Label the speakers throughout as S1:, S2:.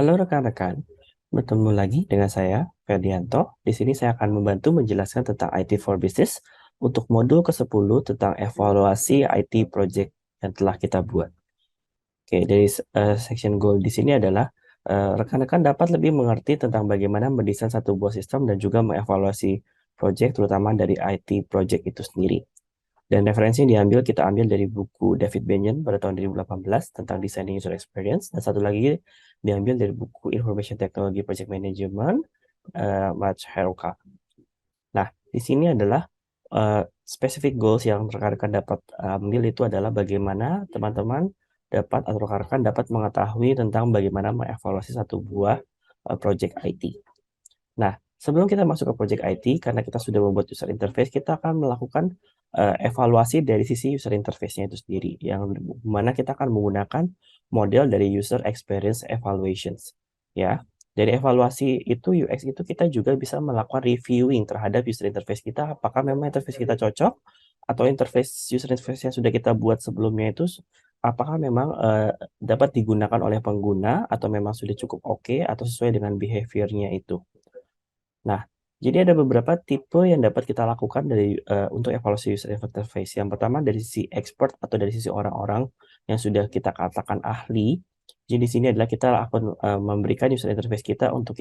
S1: Halo rekan-rekan, bertemu lagi dengan saya, Ferdianto. Di sini saya akan membantu menjelaskan tentang IT for Business untuk modul ke-10 tentang evaluasi IT project yang telah kita buat. Oke, dari section goal di sini adalah rekan-rekan dapat lebih mengerti tentang bagaimana mendesain satu buah sistem dan juga mengevaluasi project terutama dari IT project itu sendiri. Dan referensi yang diambil, kita ambil dari buku David Benyon pada tahun 2018 tentang Designing User Experience. Dan satu lagi diambil dari buku Information Technology Project Management, Matt Haruka. Nah, di sini adalah specific goals yang rekan-rekan dapat ambil itu adalah bagaimana teman-teman dapat atau rekan-rekan dapat mengetahui tentang bagaimana mengevaluasi satu buah project IT. Nah, sebelum kita masuk ke project IT, karena kita sudah membuat user interface, kita akan melakukan evaluasi dari sisi user interface-nya itu sendiri, yang mana kita akan menggunakan model dari user experience evaluations. Ya, dari evaluasi itu UX itu kita juga bisa melakukan reviewing terhadap user interface kita, apakah memang interface kita cocok atau interface user interface yang sudah kita buat sebelumnya itu apakah memang dapat digunakan oleh pengguna atau memang sudah cukup oke atau sesuai dengan behavior-nya itu. Nah, jadi ada beberapa tipe yang dapat kita lakukan dari untuk evaluasi user interface. Yang pertama dari sisi expert atau dari sisi orang-orang yang sudah kita katakan ahli. Jadi di sini adalah kita akan memberikan user interface kita untuk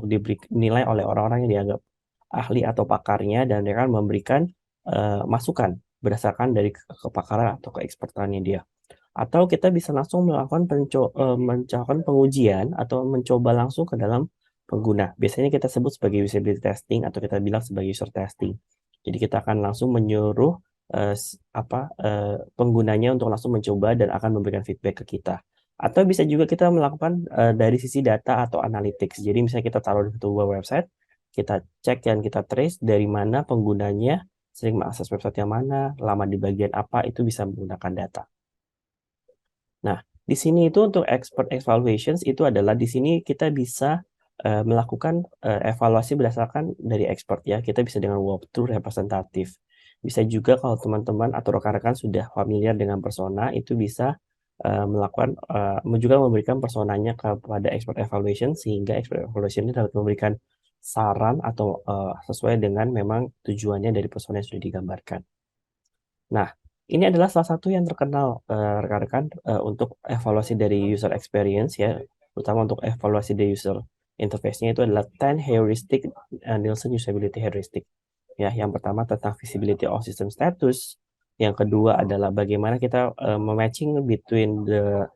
S1: diberi nilai oleh orang-orang yang dianggap ahli atau pakarnya dan dia akan memberikan masukan berdasarkan dari kepakaran atau keekspertannya dia. Atau kita bisa langsung melakukan pengujian atau mencoba langsung ke dalam pengguna. Biasanya kita sebut sebagai usability testing atau kita bilang sebagai user testing. Jadi kita akan langsung menyuruh penggunanya untuk langsung mencoba dan akan memberikan feedback ke kita. Atau bisa juga kita melakukan dari sisi data atau analytics. Jadi misalnya kita taruh di sebuah website, kita cek dan kita trace dari mana penggunanya sering mengakses website yang mana, lama di bagian apa, itu bisa menggunakan data. Nah, di sini itu untuk expert evaluations itu adalah di sini kita bisa melakukan evaluasi berdasarkan dari expert ya. Kita bisa dengan walkthrough representatif. Bisa juga kalau teman-teman atau rekan-rekan sudah familiar dengan persona, itu bisa melakukan juga memberikan personanya kepada expert evaluation sehingga expert evaluation ini dapat memberikan saran atau sesuai dengan memang tujuannya dari persona yang sudah digambarkan. Nah, ini adalah salah satu yang terkenal rekan-rekan untuk evaluasi dari user experience ya, terutama untuk evaluasi dari user interface-nya itu adalah 10 heuristic Nielsen usability heuristic. Ya, yang pertama tentang visibility of system status, yang kedua adalah bagaimana kita mematching between the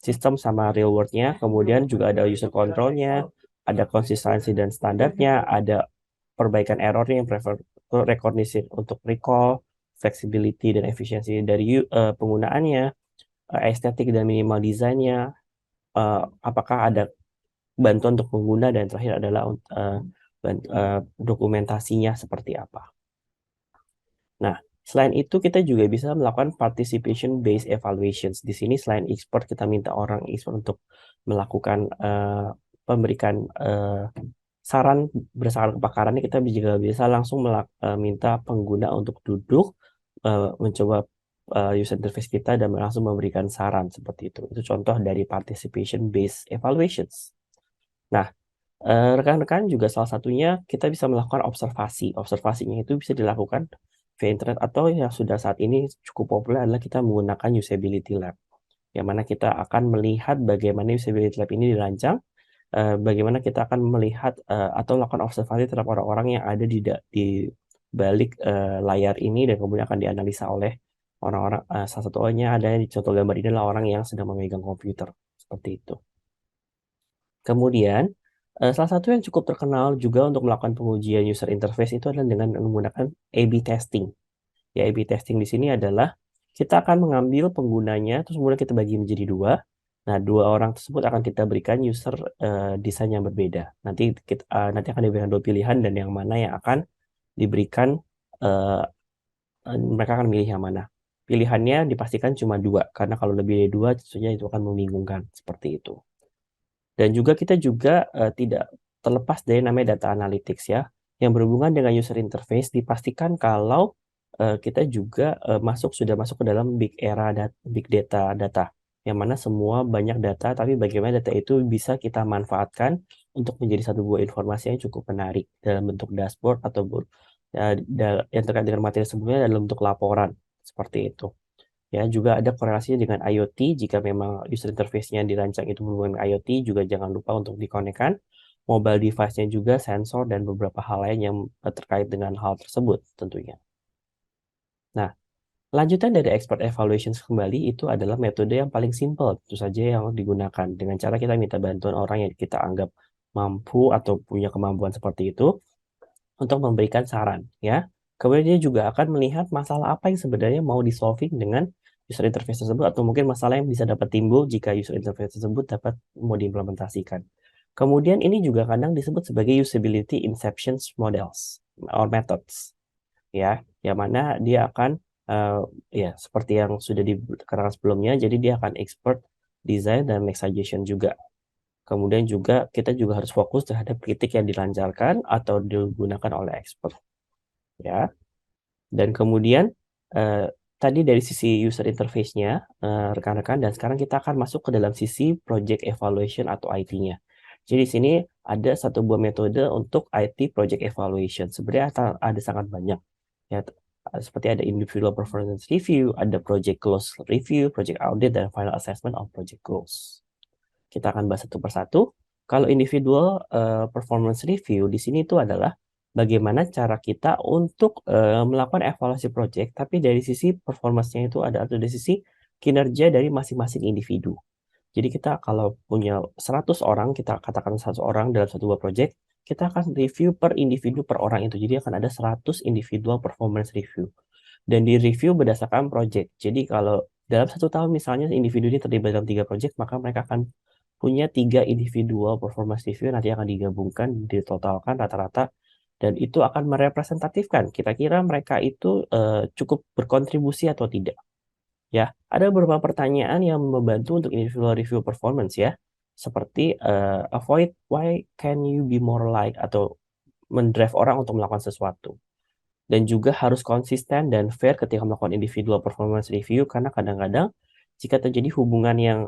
S1: sistem sama real world-nya, kemudian juga ada user control-nya, ada konsistensi dan standarnya, ada perbaikan errornya yang prefer recognition untuk recall, flexibility dan efisiensi dari penggunaannya, estetik dan minimal desainnya, apakah ada bantuan untuk pengguna, dan terakhir adalah dokumentasinya seperti apa. Nah, selain itu kita juga bisa melakukan participation based evaluations. Di sini selain expert kita minta orang expert untuk melakukan pemberikan saran berdasarkan kepakarannya, kita juga bisa langsung minta pengguna untuk duduk mencoba user interface kita dan langsung memberikan saran seperti itu. Itu contoh dari participation based evaluations. Nah, rekan-rekan juga salah satunya kita bisa melakukan observasi. Observasinya itu bisa dilakukan via internet atau yang sudah saat ini cukup populer adalah kita menggunakan usability lab. Yang mana kita akan melihat bagaimana usability lab ini dirancang, bagaimana kita akan melihat atau melakukan observasi terhadap orang-orang yang ada di balik layar ini dan kemudian akan dianalisa oleh orang-orang. Salah satunya ada di contoh gambar ini adalah orang yang sedang memegang komputer seperti itu. Kemudian, salah satu yang cukup terkenal juga untuk melakukan pengujian user interface itu adalah dengan menggunakan A/B testing. Ya, A/B testing di sini adalah kita akan mengambil penggunanya, terus kemudian kita bagi menjadi dua. Nah, dua orang tersebut akan kita berikan user desain yang berbeda. Nanti akan diberikan dua pilihan dan yang mana yang akan diberikan, eh, mereka akan milih yang mana. Pilihannya dipastikan cuma dua, karena kalau lebih dari dua, tentunya itu akan membingungkan seperti itu. Dan juga kita juga tidak terlepas dari namanya data analytics ya, yang berhubungan dengan user interface. Dipastikan kalau kita juga sudah masuk ke dalam big era big data, yang mana semua banyak data, tapi bagaimana data itu bisa kita manfaatkan untuk menjadi satu buah informasi yang cukup menarik dalam bentuk dashboard atau yang terkait dengan materi sebelumnya dalam bentuk laporan seperti itu. Ya, juga ada korelasinya dengan IoT. Jika memang user interface-nya dirancang itu berhubungan dengan IoT, juga jangan lupa untuk dikonekkan mobile device-nya juga, sensor, dan beberapa hal lain yang terkait dengan hal tersebut tentunya. Nah, lanjutan dari expert evaluation kembali itu adalah metode yang paling simple, tentu saja yang digunakan. Dengan cara kita minta bantuan orang yang kita anggap mampu atau punya kemampuan seperti itu untuk memberikan saran, ya. Kemudian dia juga akan melihat masalah apa yang sebenarnya mau di-solving dengan user interface tersebut, atau mungkin masalah yang bisa dapat timbul jika user interface tersebut dapat mau diimplementasikan. Kemudian ini juga kadang disebut sebagai usability inception models or methods, ya, yang mana dia akan ya seperti yang sudah dikatakan sebelumnya, jadi dia akan expert design dan make suggestion juga. Kemudian juga kita juga harus fokus terhadap kritik yang dilancarkan atau digunakan oleh expert, ya. Dan kemudian tadi dari sisi user interface-nya, rekan-rekan, dan sekarang kita akan masuk ke dalam sisi project evaluation atau IT-nya. Jadi di sini ada satu buah metode untuk IT project evaluation. Sebenarnya ada sangat banyak, ya. Seperti ada individual performance review, ada project goals review, project audit, dan final assessment of project goals. Kita akan bahas satu persatu. Kalau individual performance review di sini itu adalah bagaimana cara kita untuk melakukan evaluasi project, tapi dari sisi performance-nya itu ada, atau dari sisi kinerja dari masing-masing individu. Jadi kita kalau punya 100 orang, kita katakan 100 orang dalam satu buah project, kita akan review per individu per orang itu. Jadi akan ada 100 individual performance review. Dan di review berdasarkan project. Jadi kalau dalam 1 tahun misalnya individu ini terlibat dalam 3 project, maka mereka akan punya 3 individual performance review, nanti akan digabungkan, ditotalkan rata-rata, dan itu akan merepresentatifkan kira-kira mereka itu cukup berkontribusi atau tidak. Ya, ada beberapa pertanyaan yang membantu untuk individual review performance, ya. Seperti avoid why can you be more like, atau mendrive orang untuk melakukan sesuatu. Dan juga harus konsisten dan fair ketika melakukan individual performance review, karena kadang-kadang jika terjadi hubungan yang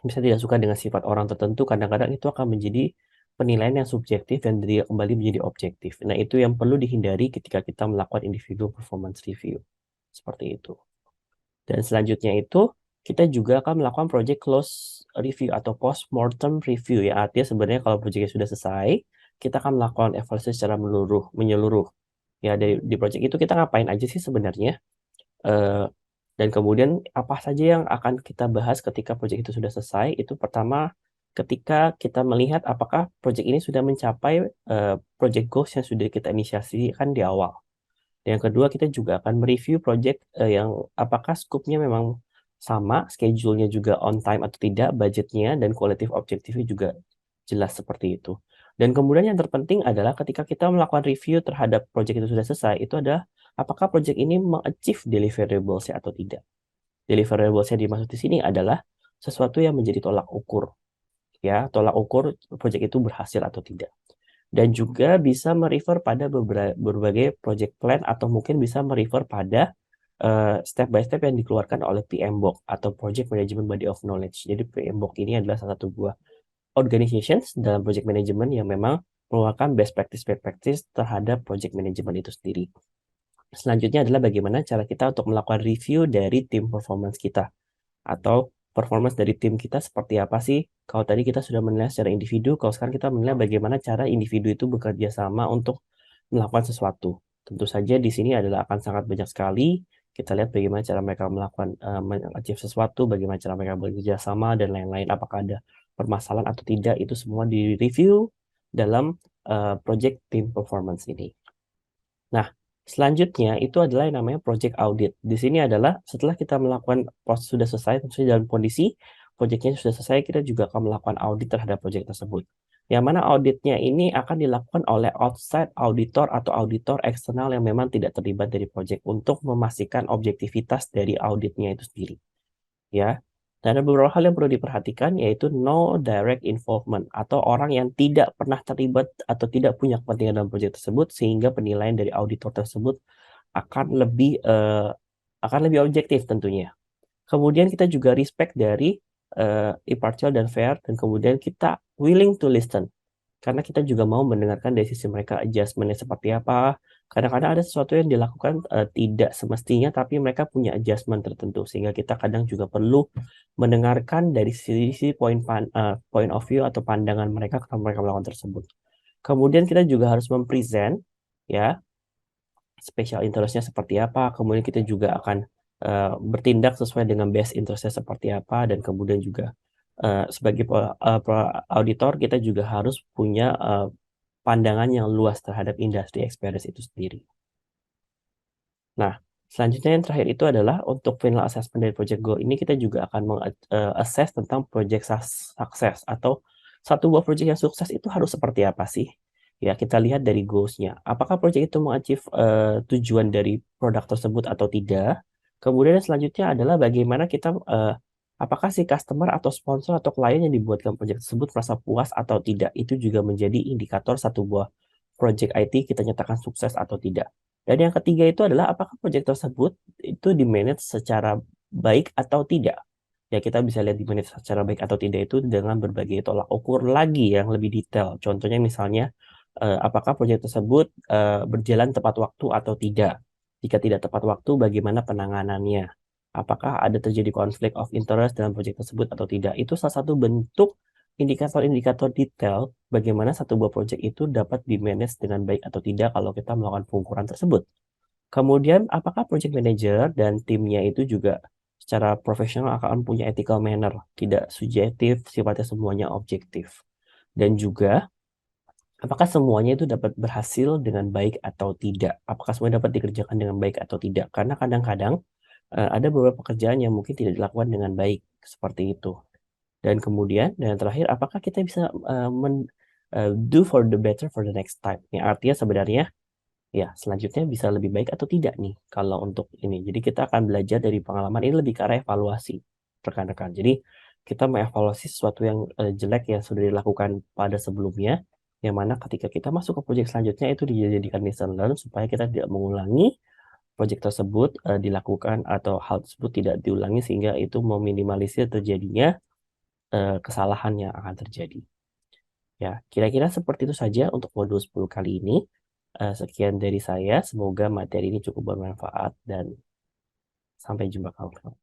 S1: bisa tidak suka dengan sifat orang tertentu, kadang-kadang itu akan menjadi penilaian yang subjektif dan dia kembali menjadi objektif. Nah, itu yang perlu dihindari ketika kita melakukan individual performance review. Seperti itu. Dan selanjutnya itu, kita juga akan melakukan project close review atau post-mortem review, ya. Artinya sebenarnya kalau projectnya sudah selesai, kita akan melakukan evaluasi secara menyeluruh. Ya, di project itu kita ngapain aja sih sebenarnya? Dan kemudian apa saja yang akan kita bahas ketika proyek itu sudah selesai? Itu pertama, ketika kita melihat apakah proyek ini sudah mencapai project goals yang sudah kita inisiasikan di awal. Yang kedua, kita juga akan mereview proyek yang apakah scope-nya memang sama, schedule-nya juga on time atau tidak, budgetnya dan qualitative objektifnya juga jelas seperti itu. Dan kemudian yang terpenting adalah ketika kita melakukan review terhadap proyek itu sudah selesai, itu adalah apakah proyek ini mengachieve deliverables-nya atau tidak. Deliverables yang dimaksud di sini adalah sesuatu yang menjadi tolak ukur, ya, tolak ukur proyek itu berhasil atau tidak. Dan juga bisa merefer pada berbagai project plan, atau mungkin bisa merefer pada step by step yang dikeluarkan oleh PMBOK atau Project Management Body of Knowledge. Jadi PMBOK ini adalah salah satu buah organizations dalam project management yang memang mengeluarkan best practice terhadap project management itu sendiri. Selanjutnya adalah bagaimana cara kita untuk melakukan review dari tim performance kita, atau performance dari tim kita seperti apa sih. Kalau tadi kita sudah menilai secara individu, kalau sekarang kita menilai bagaimana cara individu itu bekerja sama untuk melakukan sesuatu. Tentu saja di sini adalah akan sangat banyak sekali. Kita lihat bagaimana cara mereka melakukan achieve sesuatu, bagaimana cara mereka bekerja sama, dan lain-lain. Apakah ada permasalahan atau tidak, itu semua di-review dalam project team performance ini. Nah, selanjutnya itu adalah yang namanya project audit. Di sini adalah setelah kita melakukan proses sudah selesai, tentunya dalam kondisi projectnya sudah selesai, kita juga akan melakukan audit terhadap project tersebut. Yang mana auditnya ini akan dilakukan oleh outside auditor atau auditor eksternal yang memang tidak terlibat dari project untuk memastikan objektivitas dari auditnya itu sendiri. Ya, dan ada beberapa hal yang perlu diperhatikan, yaitu no direct involvement, atau orang yang tidak pernah terlibat atau tidak punya kepentingan dalam proyek tersebut, sehingga penilaian dari auditor tersebut akan lebih objektif tentunya. Kemudian kita juga respect dari impartial dan fair, dan kemudian kita willing to listen. Karena kita juga mau mendengarkan dari sisi mereka adjustment-nya seperti apa. Kadang-kadang ada sesuatu yang dilakukan tidak semestinya, tapi mereka punya adjustment tertentu. Sehingga kita kadang juga perlu mendengarkan dari sisi point of view atau pandangan mereka ketika mereka melakukan tersebut. Kemudian kita juga harus mempresent ya special interest-nya seperti apa. Kemudian kita juga akan bertindak sesuai dengan best interest-nya seperti apa, dan kemudian juga sebagai auditor kita juga harus punya pandangan yang luas terhadap industri experience itu sendiri. Nah, selanjutnya yang terakhir itu adalah untuk final assessment dari project goal ini, kita juga akan meng-assess tentang project success, atau satu buah project yang sukses itu harus seperti apa sih? Ya, kita lihat dari goals-nya. Apakah project itu mengachieve tujuan dari produk tersebut atau tidak? Kemudian yang selanjutnya adalah bagaimana kita apakah si customer atau sponsor atau klien yang dibuatkan project tersebut merasa puas atau tidak? Itu juga menjadi indikator satu buah project IT kita nyatakan sukses atau tidak. Dan yang ketiga itu adalah apakah project tersebut itu di-manage secara baik atau tidak. Ya, kita bisa lihat di-manage secara baik atau tidak itu dengan berbagai tolak ukur lagi yang lebih detail. Contohnya misalnya, apakah project tersebut berjalan tepat waktu atau tidak. Jika tidak tepat waktu, bagaimana penanganannya. Apakah ada terjadi konflik of interest dalam project tersebut atau tidak. Itu salah satu bentuk indikator-indikator detail bagaimana satu buah project itu dapat di-manage dengan baik atau tidak kalau kita melakukan pengukuran tersebut. Kemudian, apakah project manager dan timnya itu juga secara profesional akan punya ethical manner, tidak subjektif, sifatnya semuanya objektif. Dan juga, apakah semuanya itu dapat berhasil dengan baik atau tidak? Apakah semuanya dapat dikerjakan dengan baik atau tidak? Karena kadang-kadang ada beberapa pekerjaan yang mungkin tidak dilakukan dengan baik, seperti itu. Dan kemudian, dan yang terakhir, apakah kita bisa do for the better for the next time? Yang artinya sebenarnya, ya selanjutnya bisa lebih baik atau tidak nih kalau untuk ini. Jadi kita akan belajar dari pengalaman ini lebih ke arah evaluasi rekan-rekan. Jadi kita mengevaluasi sesuatu yang jelek yang sudah dilakukan pada sebelumnya, yang mana ketika kita masuk ke proyek selanjutnya itu dijadikan lesson learn supaya kita tidak mengulangi proyek tersebut dilakukan atau hal tersebut tidak diulangi, sehingga itu meminimalisir terjadinya kesalahan yang akan terjadi. Ya, kira-kira seperti itu saja untuk modul 10 kali ini. Sekian dari saya, semoga materi ini cukup bermanfaat dan sampai jumpa kawan-kawan.